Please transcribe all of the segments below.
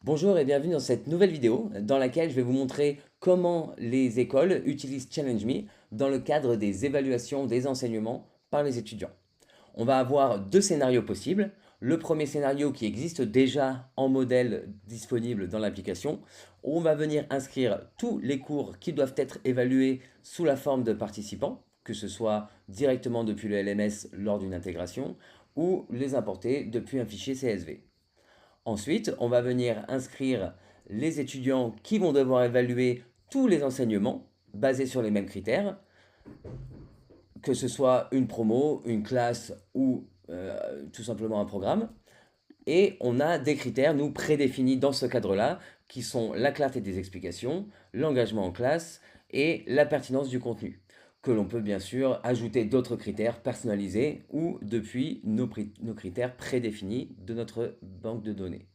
Bonjour et bienvenue dans cette nouvelle vidéo dans laquelle je vais vous montrer comment les écoles utilisent Challenge Me dans le cadre des évaluations des enseignements par les étudiants. On va avoir deux scénarios possibles. Le premier scénario qui existe déjà en modèle disponible dans l'application, où on va venir inscrire tous les cours qui doivent être évalués sous la forme de participants, que ce soit directement depuis le LMS lors d'une intégration ou les importer depuis un fichier CSV. Ensuite, on va venir inscrire les étudiants qui vont devoir évaluer tous les enseignements basés sur les mêmes critères, que ce soit une promo, une classe ou tout simplement un programme. Et on a des critères, nous, prédéfinis dans ce cadre-là, qui sont la clarté des explications, l'engagement en classe et la pertinence du contenu, que l'on peut bien sûr ajouter d'autres critères personnalisés ou depuis nos critères prédéfinis de notre banque de données.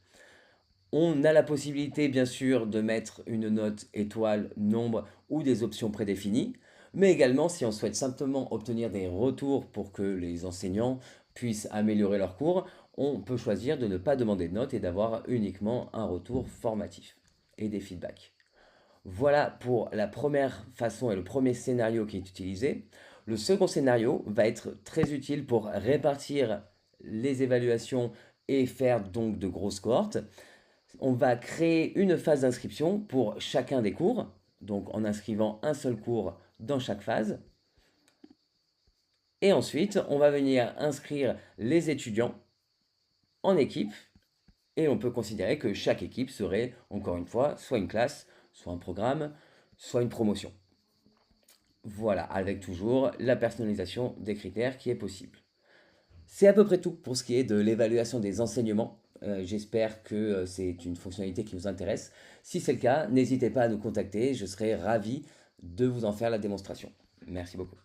On a la possibilité, bien sûr, de mettre une note étoile, nombre ou des options prédéfinies, mais également si on souhaite simplement obtenir des retours pour que les enseignants puissent améliorer leur cours, on peut choisir de ne pas demander de notes et d'avoir uniquement un retour formatif et des feedbacks. Voilà pour la première façon et le premier scénario qui est utilisé. Le second scénario va être très utile pour répartir les évaluations et faire donc de grosses cohortes. On va créer une phase d'inscription pour chacun des cours, donc en inscrivant un seul cours dans chaque phase. Et ensuite, on va venir inscrire les étudiants en équipe et on peut considérer que chaque équipe serait, encore une fois, soit une classe, soit un programme, soit une promotion. Voilà, avec toujours la personnalisation des critères qui est possible. C'est à peu près tout pour ce qui est de l'évaluation des enseignements. J'espère que c'est une fonctionnalité qui vous intéresse. Si c'est le cas, n'hésitez pas à nous contacter, je serai ravi de vous en faire la démonstration. Merci beaucoup.